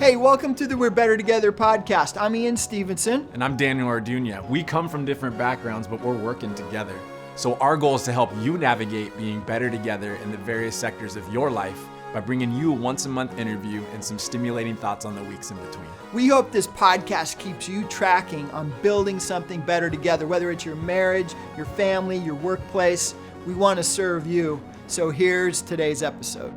Hey, welcome to the We're Better Together podcast. I'm Ian Stevenson. And I'm Daniel Arduña. We come from different backgrounds, but we're working together. So our goal is to help you navigate being better together in the various sectors of your life by bringing you a once-a-month interview and some stimulating thoughts on the weeks in between. We hope this podcast keeps you tracking on building something better together, whether it's your marriage, your family, your workplace. We want to serve you. So here's today's episode.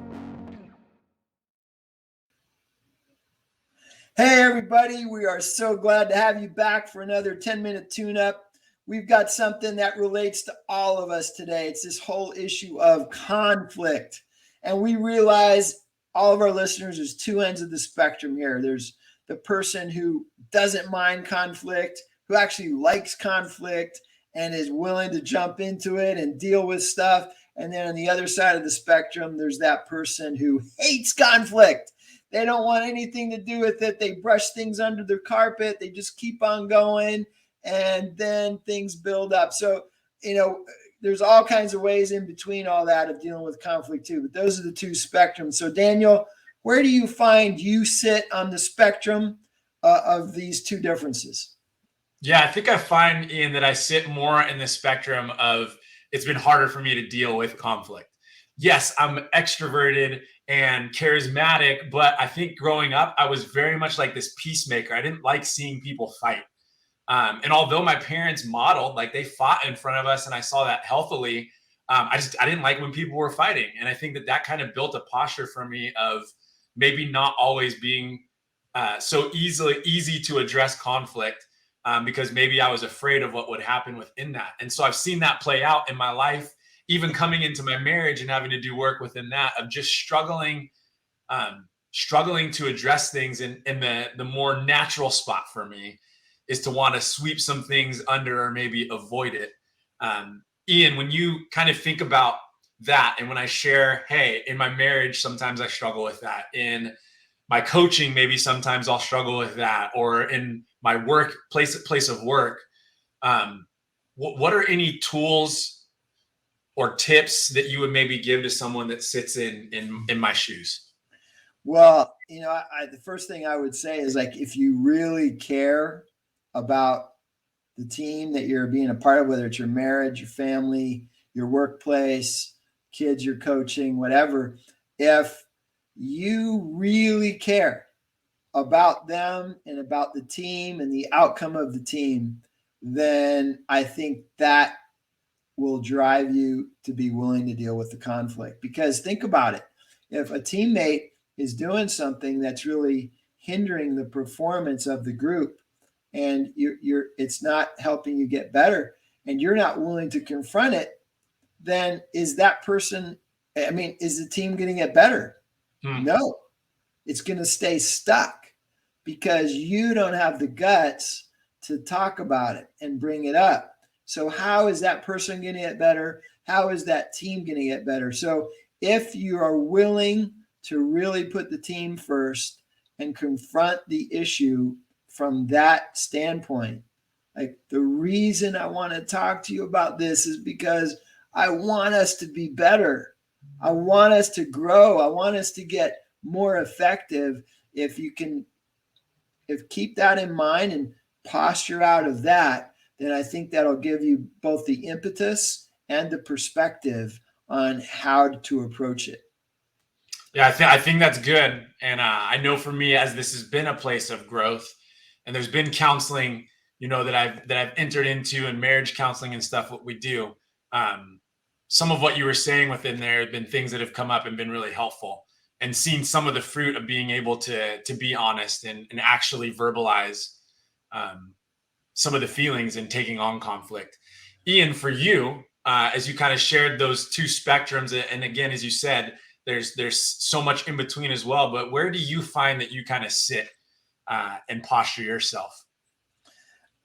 Hey everybody, we are so glad to have you back for another 10-minute tune-up. We've got something that relates to all of us today. It's this whole issue of conflict. And we realize all of our listeners, there's two ends of the spectrum here. There's the person who doesn't mind conflict, who actually likes conflict and is willing to jump into it and deal with stuff. And then on the other side of the spectrum, there's that person who hates conflict. They don't want anything to do with it. They brush things under their carpet. They just keep on going, and then things build up. So, there's all kinds of ways in between all that of dealing with conflict too. But those are the two spectrums. So, Daniel, where do you find you sit on the spectrum of these two differences? Yeah, I think I find, Ian, that I sit more in the spectrum of it's been harder for me to deal with conflict. Yes, I'm extroverted and charismatic, but I think growing up, I was very much like this peacemaker. I didn't like seeing people fight. And although my parents modeled, like they fought in front of us and I saw that healthily, I didn't like when people were fighting. And I think that kind of built a posture for me of maybe not always being so easy to address conflict because maybe I was afraid of what would happen within that. And so I've seen that play out in my life, even coming into my marriage and having to do work within that of just struggling to address things in the more natural spot for me is to want to sweep some things under or maybe avoid it. Ian, when you kind of think about that, and when I share, hey, in my marriage, sometimes I struggle with that. In my coaching, maybe sometimes I'll struggle with that, or in my place of work. What are any tools or tips that you would maybe give to someone that sits in my shoes? Well, the first thing I would say is, like, if you really care about the team that you're being a part of, whether it's your marriage, your family, your workplace, kids you're coaching, whatever, if you really care about them and about the team and the outcome of the team, then I think that will drive you to be willing to deal with the conflict. Because think about it. If a teammate is doing something that's really hindering the performance of the group and it's not helping you get better and you're not willing to confront it, then is the team going to get better? No, it's going to stay stuck because you don't have the guts to talk about it and bring it up. So how is that person going to get better? How is that team going to get better? So if you are willing to really put the team first and confront the issue from that standpoint, like, the reason I want to talk to you about this is because I want us to be better. I want us to grow. I want us to get more effective. If keep that in mind and posture out of that, then I think that'll give you both the impetus and the perspective on how to approach it. Yeah, I think that's good. And I know for me, as this has been a place of growth, and there's been counseling, that I've entered into, and marriage counseling and stuff, what we do. Some of what you were saying within there have been things that have come up and been really helpful, and seen some of the fruit of being able to be honest and actually verbalize some of the feelings and taking on conflict. Ian, for you, as you kind of shared those two spectrums, and again, as you said, there's so much in between as well, but where do you find that you kind of sit and posture yourself?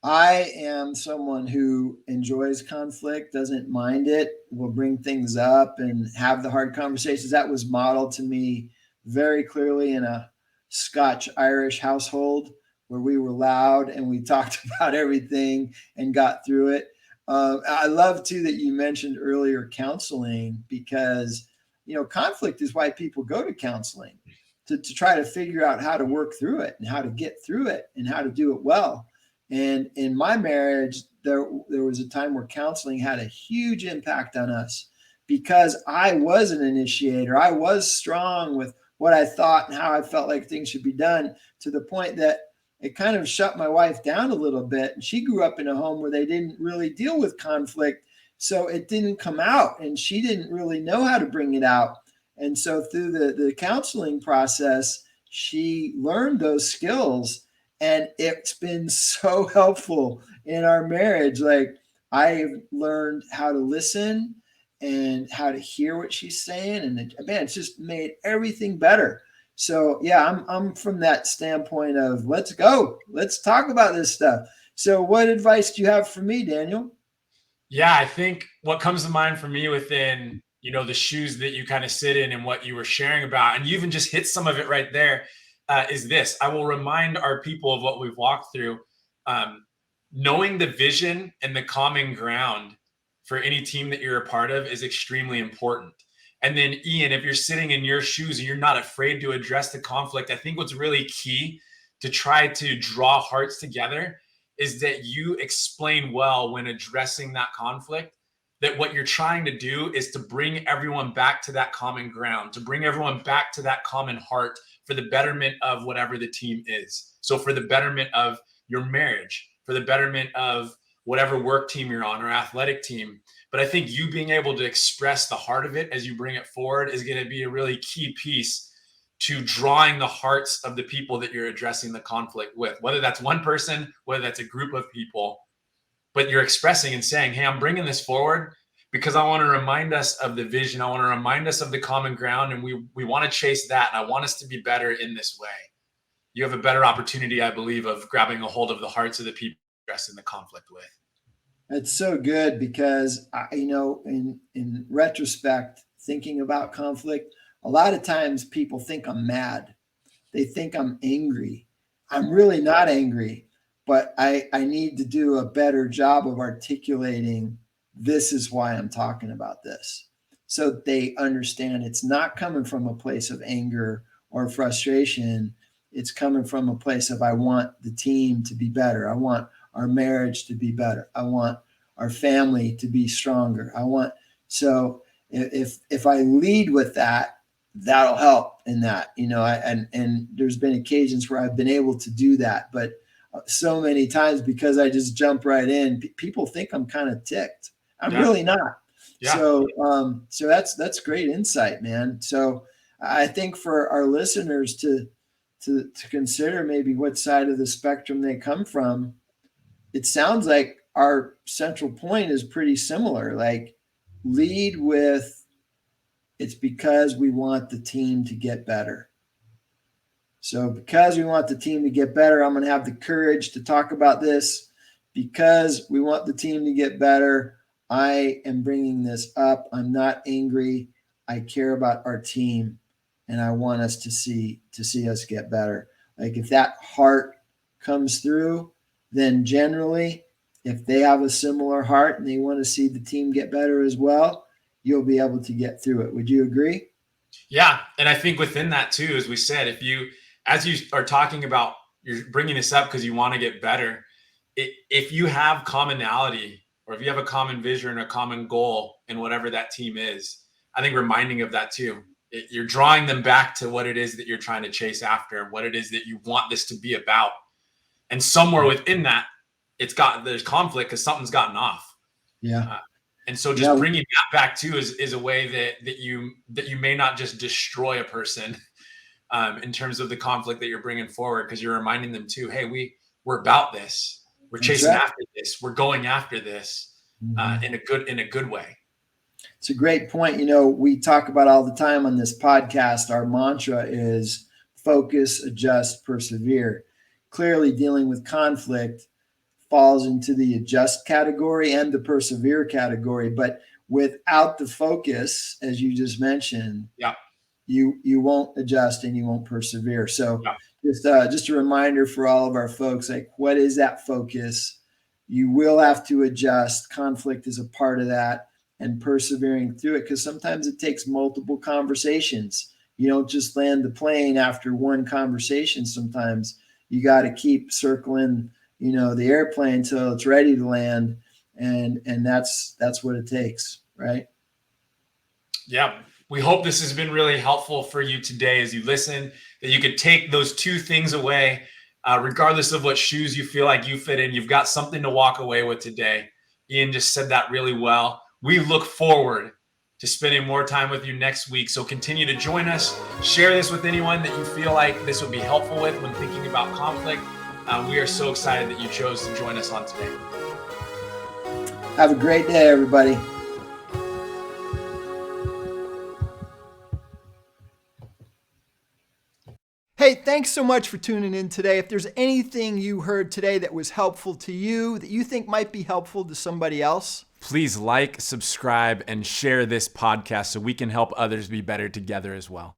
I am someone who enjoys conflict, doesn't mind it, will bring things up and have the hard conversations. That was modeled to me very clearly in a Scotch-Irish household where we were loud and we talked about everything and got through it. I love too that you mentioned earlier counseling, because conflict is why people go to counseling. to try to figure out how to work through it and how to get through it and how to do it well. And in my marriage, there was a time where counseling had a huge impact on us because I was an initiator. I was strong with what I thought and how I felt like things should be done, to the point that it kind of shut my wife down a little bit. And she grew up in a home where they didn't really deal with conflict. So it didn't come out, and she didn't really know how to bring it out. And so through the counseling process, she learned those skills, and it's been so helpful in our marriage. Like, I've learned how to listen and how to hear what she's saying. And man, it's just made everything better. So yeah, I'm from that standpoint of let's go, let's talk about this stuff. So what advice do you have for me, Daniel? Yeah, I think what comes to mind for me within, the shoes that you kind of sit in and what you were sharing about, and you even just hit some of it right there, is this. I will remind our people of what we've walked through. Knowing the vision and the common ground for any team that you're a part of is extremely important. And then, Ian, if you're sitting in your shoes and you're not afraid to address the conflict, I think what's really key to try to draw hearts together is that you explain well when addressing that conflict, that what you're trying to do is to bring everyone back to that common ground, to bring everyone back to that common heart for the betterment of whatever the team is. So for the betterment of your marriage, for the betterment of whatever work team you're on or athletic team. But I think you being able to express the heart of it as you bring it forward is going to be a really key piece to drawing the hearts of the people that you're addressing the conflict with, whether that's one person, whether that's a group of people. But you're expressing and saying, hey, I'm bringing this forward because I want to remind us of the vision. I want to remind us of the common ground, and we want to chase that. And I want us to be better in this way. You have a better opportunity, I believe, of grabbing a hold of the hearts of the people you're addressing the conflict with. It's so good because, in retrospect, thinking about conflict, a lot of times people think I'm mad. They think I'm angry. I'm really not angry, but I need to do a better job of articulating this is why I'm talking about this, so that they understand it's not coming from a place of anger or frustration. It's coming from a place of, I want the team to be better. I want our marriage to be better. I want our family to be stronger. So if I lead with that, that'll help in that, and there's been occasions where I've been able to do that, but so many times because I just jump right in, people think I'm kind of ticked. I'm really not. Yeah. So that's great insight, man. So I think for our listeners to consider maybe what side of the spectrum they come from, it sounds like our central point is pretty similar. Like, lead with, it's because we want the team to get better. So because we want the team to get better, I'm going to have the courage to talk about this. Because we want the team to get better, I am bringing this up. I'm not angry. I care about our team, and I want us to see us get better. Like, if that heart comes through, then generally, if they have a similar heart and they want to see the team get better as well, you'll be able to get through it. Would you agree? Yeah. And I think within that too, as we said, as you are talking about, you're bringing this up because you want to get better. If you have commonality, or if you have a common vision and a common goal in whatever that team is, I think reminding of that too. You're drawing them back to what it is that you're trying to chase after, what it is that you want this to be about. And somewhere within that, there's conflict because something's gotten off. Yeah. And so just bringing that back too is a way that you may not just destroy a person in terms of the conflict that you're bringing forward, because you're reminding them too, hey, we're about this. We're chasing after this. We're going after this in a good way. It's a great point. We talk about all the time on this podcast. Our mantra is focus, adjust, persevere. Clearly, dealing with conflict falls into the adjust category and the persevere category. But without the focus, as you just mentioned, you won't adjust and you won't persevere. So just a reminder for all of our folks, like, what is that focus? You will have to adjust. Conflict is a part of that, and persevering through it, because sometimes it takes multiple conversations You don't just land the plane after one conversation. Sometimes you got to keep circling, the airplane until it's ready to land. And that's what it takes, right? Yeah. We hope this has been really helpful for you today as you listen, that you could take those two things away, regardless of what shoes you feel like you fit in. You've got something to walk away with today. Ian just said that really well. We look forward to spending more time with you next week. So continue to join us. Share this with anyone that you feel like this would be helpful with when thinking about conflict. We are so excited that you chose to join us on today. Have a great day, everybody. Hey, thanks so much for tuning in today. If there's anything you heard today that was helpful to you, that you think might be helpful to somebody else, please like, subscribe, and share this podcast so we can help others be better together as well.